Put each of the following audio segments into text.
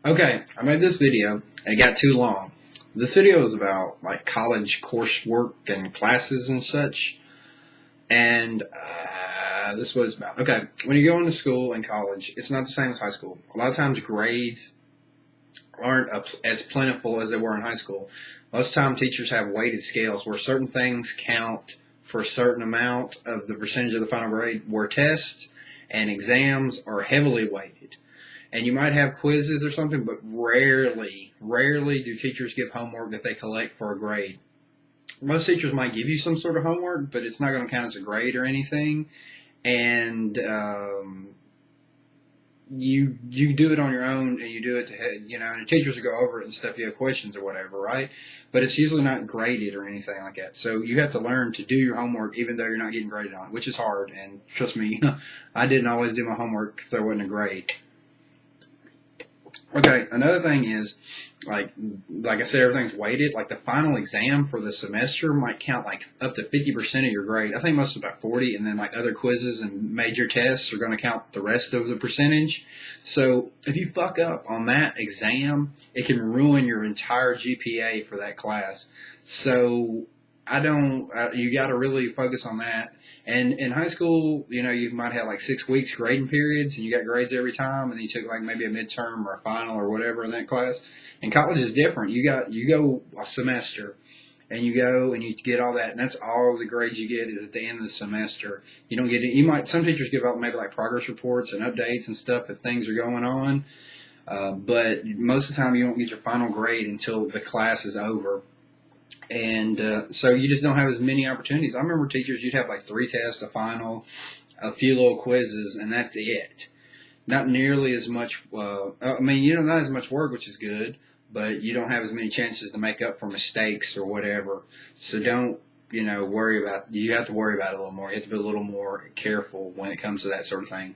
Okay, I made this video and it got too long. This video is about like college coursework and classes and such. And this is what it's about. Okay, when you go into school in college, it's not the same as high school. A lot of times grades aren't as plentiful as they were in high school. Most time teachers have weighted scales where certain things count for a certain amount of the percentage of the final grade, where tests and exams are heavily weighted. And you might have quizzes or something, but rarely do teachers give homework that they collect for a grade. Most teachers might give you some sort of homework, but it's not going to count as a grade or anything. And you do it on your own, and you do it to, and the teachers will go over it and stuff. You have questions or whatever, right? But it's usually not graded or anything like that. So you have to learn to do your homework, even though you're not getting graded on it, which is hard. And trust me, I didn't always do my homework if there wasn't a grade. Okay, another thing is, like I said, everything's weighted. Like the final exam for the semester might count like up to 50% of your grade. I think most is about 40, and then like other quizzes and major tests are going to count the rest of the percentage. So if you fuck up on that exam, it can ruin your entire GPA for that class. So you got to really focus on that. And in high school, you might have like 6 weeks grading periods, and you got grades every time, and you took like maybe a midterm or a final or whatever in that class. And college is different. You go a semester, and you go and you get all that, and that's all the grades you get is at the end of the semester. You don't get it. Some teachers give out maybe like progress reports and updates and stuff if things are going on, but most of the time you won't get your final grade until the class is over. And so you just don't have as many opportunities. I remember teachers, you'd have like 3 tests, a final, a few little quizzes, and that's it. Not nearly as much, not as much work, which is good, but you don't have as many chances to make up for mistakes or whatever. So don't, worry about, you have to worry about it a little more. You have to be a little more careful when it comes to that sort of thing.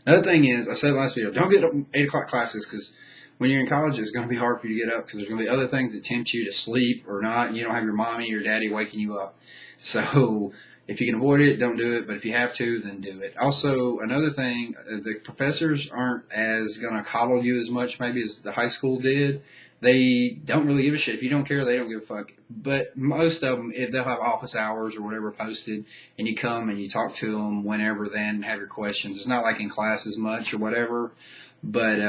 Another thing is, I said in the last video, don't get 8 o'clock classes, because when you're in college, it's going to be hard for you to get up because there's going to be other things that tempt you to sleep or not, and you don't have your mommy or daddy waking you up. So if you can avoid it, don't do it, but if you have to, then do it. Also, another thing, the professors aren't as going to coddle you as much maybe as the high school did. They don't really give a shit. If you don't care, they don't give a fuck. But most of them, if they'll have office hours or whatever posted, and you come and you talk to them whenever then have your questions. It's not like in class as much or whatever, but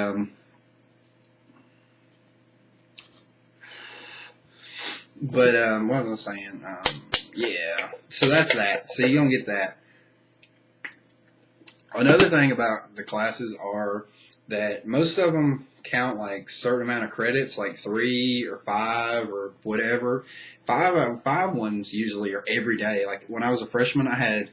what was I saying? Yeah. So that's that. So you don't get that. Another thing about the classes are that most of them count like a certain amount of credits, like 3 or 5 or whateve. 5 ones usually are every day. Like when I was a freshman, I had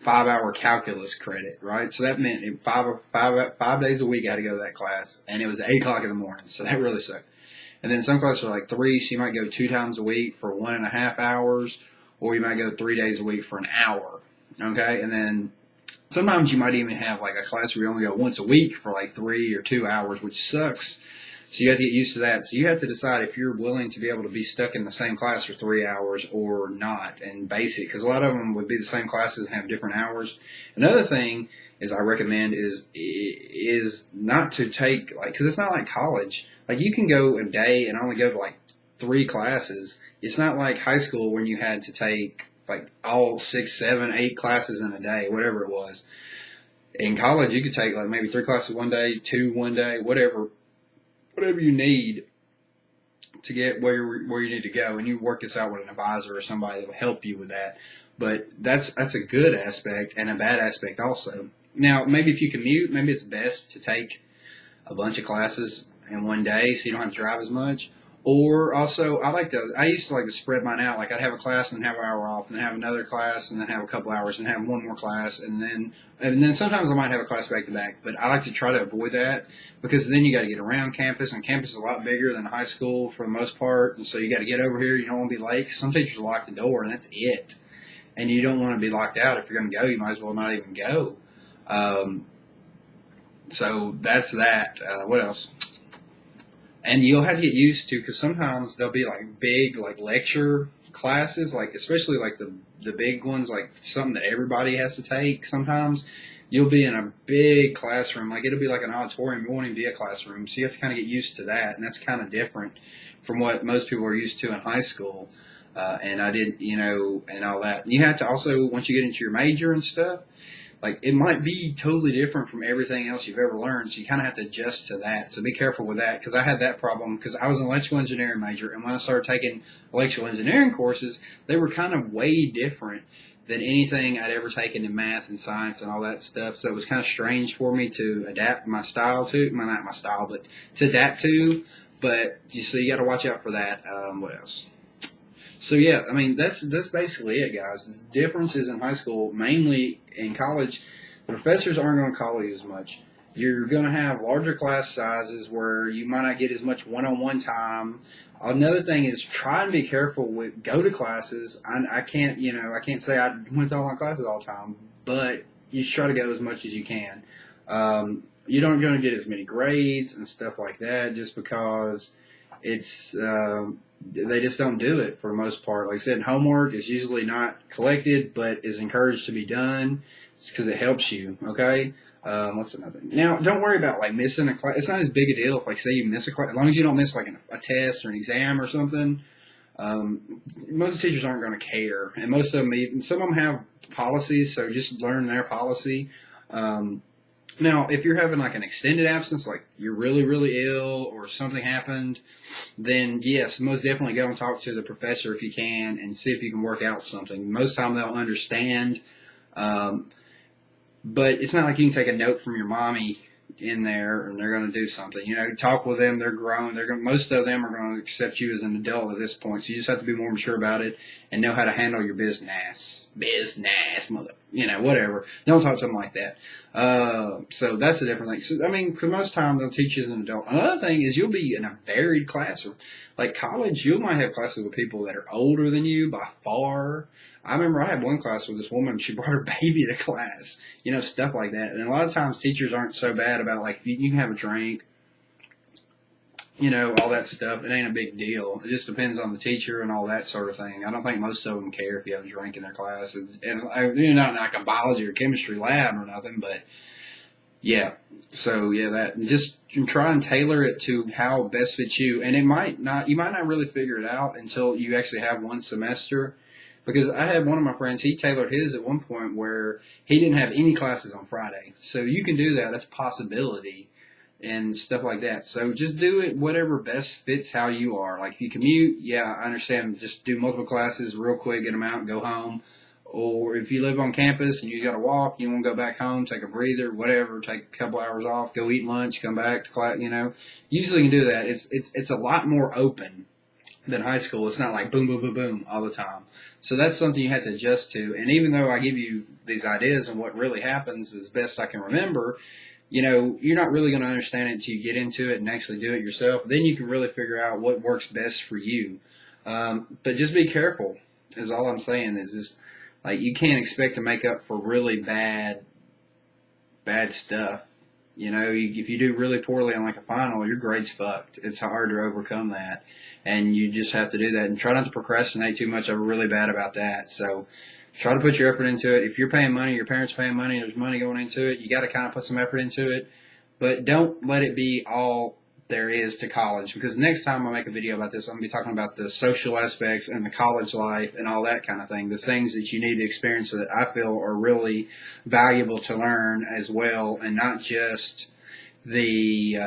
5-hour calculus credit, right? So that meant 5 days a week I had to go to that class, and it was 8 o'clock in the morning. So that really sucked. And then some classes are like 3, so you might go 2 times a week for 1.5 hours, or you might go 3 days a week for an hour. Okay? And then sometimes you might even have like a class where you only go once a week for like 3 or 2 hours, which sucks. So you have to get used to that. So you have to decide if you're willing to be able to be stuck in the same class for 3 hours or not, and basic, because a lot of them would be the same classes and have different hours. Another thing is I recommend is not to take, like, because it's not like college. Like, you can go a day and only go to like 3 classes. It's not like high school when you had to take like all 6, 7, 8 classes in a day, whatever it was. In college, you could take like maybe 3 classes one day, 2 one day, whatever you need to get where you need to go, and you work this out with an advisor or somebody that will help you with that. But that's a good aspect and a bad aspect also. Now, maybe if you commute, maybe it's best to take a bunch of classes in one day so you don't have to drive as much. Or also, I used to like to spread mine out. Like I'd have a class and have an hour off, and then have another class, and then have a couple hours, and have one more class, and then sometimes I might have a class back to back. But I like to try to avoid that, because then you got to get around campus, and campus is a lot bigger than high school for the most part, and so you got to get over here. You don't want to be late. Some teachers lock the door, and that's it. And you don't want to be locked out. If you're going to go, you might as well not even go. So that's that. What else? And you'll have to get used to, because sometimes there'll be like big like lecture classes, like especially like the big ones, like something that everybody has to take sometimes. you'll be in a big classroom. Like it'll be like an auditorium. It won't even be a classroom. So you have to kind of get used to that. And that's kind of different from what most people are used to in high school. And I did, and all that. And you have to also, once you get into your major and stuff, like it might be totally different from everything else you've ever learned. So you kind of have to adjust to that. So be careful with that, because I had that problem because I was an electrical engineering major, and when I started taking electrical engineering courses, they were kind of way different than anything I'd ever taken in math and science and all that stuff. So it was kind of strange for me to adapt my style to, well, not my style, but to adapt to. But you got to watch out for that. What else? So yeah, I mean that's basically it, guys. The differences in high school, mainly in college, the professors aren't going to call you as much. You're going to have larger class sizes where you might not get as much one-on-one time. Another thing is try and be careful with go to classes. I can't say I went to all my classes all the time, but you should try to go as much as you can. You don't going to get as many grades and stuff like that just because it's they just don't do it for the most part. Like I said, homework is usually not collected, but is encouraged to be done. It's because it helps you. Okay. What's another thing? Now, don't worry about like missing a class. It's not as big a deal if, like, say you miss a class, as long as you don't miss like a test or an exam or something. Most teachers aren't going to care, and most of them, even some of them have policies, so just learn their policy. Now, if you're having like an extended absence, like you're really, really ill or something happened, then yes, most definitely go and talk to the professor if you can and see if you can work out something. Most of the time they'll understand, but it's not like you can take a note from your mommy in there and they're going to do something. Talk with them. They're grown. Most of them are going to accept you as an adult at this point. So you just have to be more mature about it and know how to handle your business, mother, whatever. Don't talk to them like that. So that's a different thing. So, I mean, for most time they'll teach you as an adult. Another thing is you'll be in a varied classroom. Like college, you might have classes with people that are older than you by far. I remember I had one class with this woman. She brought her baby to class, stuff like that. And a lot of times teachers aren't so bad about, like, you can have a drink, all that stuff. It ain't a big deal. It just depends on the teacher and all that sort of thing. I don't think most of them care if you have a drink in their class. And not like a biology or chemistry lab or nothing, but yeah. So yeah, that just try and tailor it to how it best fits you. And you might not really figure it out until you actually have one semester. Because I had one of my friends, he tailored his at one point where he didn't have any classes on Friday. So you can do that. That's a possibility and stuff like that. So just do it whatever best fits how you are. Like if you commute, yeah, I understand. Just do multiple classes real quick, get them out and go home. Or if you live on campus and you got to walk, you want to go back home, take a breather, whatever, take a couple hours off, go eat lunch, come back to class, Usually you can do that. It's a lot more open than high school. It's not like boom, boom, boom, boom all the time. So that's something you have to adjust to. And even though I give you these ideas and what really happens as best I can remember, you're not really going to understand it until you get into it and actually do it yourself. Then you can really figure out what works best for you. But just be careful is all I'm saying. Is just like you can't expect to make up for really bad stuff. If you do really poorly on like a final, your grade's fucked. It's hard to overcome that. And you just have to do that and try not to procrastinate too much. I'm really bad about that. So try to put your effort into it. If you're paying money, your parents are paying money, there's money going into it, you got to kind of put some effort into it. But don't let it be all there is to college, because next time I make a video about this, I'm going to be talking about the social aspects and the college life and all that kind of thing, the things that you need to experience that I feel are really valuable to learn as well, and not just the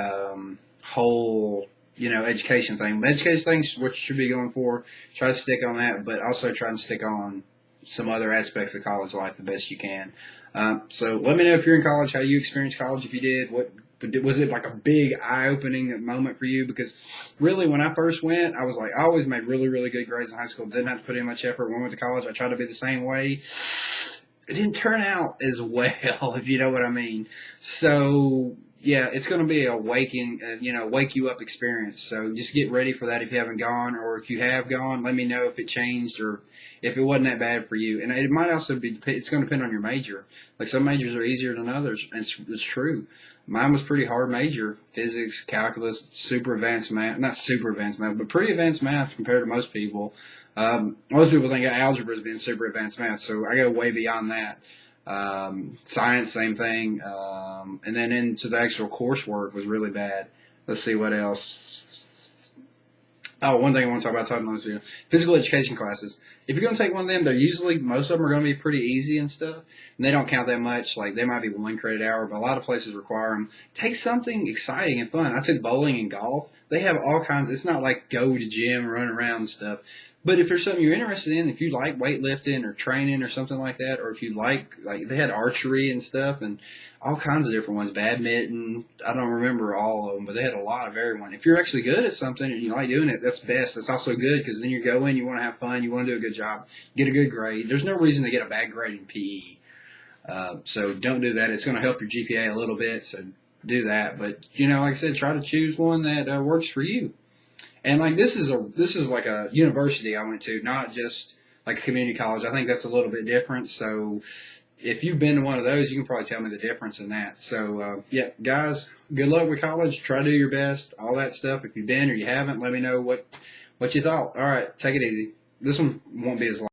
whole education thing. Education thing's what you should be going for. Try to stick on that, but also try and stick on some other aspects of college life the best you can. So let me know if you're in college, how you experienced college, if you did. Was it like a big eye-opening moment for you? Because really, when I first went, I was like, I always made really, really good grades in high school. Didn't have to put in much effort. When I went to college, I tried to be the same way. It didn't turn out as well, if you know what I mean. So yeah, it's going to be a wake you up experience. So just get ready for that if you haven't gone, or if you have gone, let me know if it changed or if it wasn't that bad for you. And it might also it's going to depend on your major. Like some majors are easier than others. And it's true. Mine was pretty hard major, physics, calculus, super advanced math, not super advanced math, but pretty advanced math compared to most people. Most people think of algebra as being super advanced math, so I go way beyond that. Science, same thing. And then into the actual coursework was really bad. Let's see what else. Oh, one thing I want to talk about talking on this video. Physical education classes. If you're going to take one of them, most of them are going to be pretty easy and stuff. And they don't count that much. Like, they might be 1 credit hour, but a lot of places require them. Take something exciting and fun. I took bowling and golf. They have all kinds. It's not like go to gym, run around and stuff. But if there's something you're interested in, if you like weightlifting or training or something like that, or if you like they had archery and stuff and all kinds of different ones, badminton, I don't remember all of them, but they had a lot of every one. If you're actually good at something and you like doing it, that's best. That's also good because then you go in, you want to have fun, you want to do a good job, get a good grade. There's no reason to get a bad grade in PE. So don't do that. It's going to help your GPA a little bit, so do that. But, like I said, try to choose one that works for you. And like this is like a university I went to, not just like a community college. I think that's a little bit different. So if you've been to one of those, you can probably tell me the difference in that. So yeah, guys, good luck with college. Try to do your best. All that stuff. If you've been or you haven't, let me know what you thought. All right, take it easy. This one won't be as long.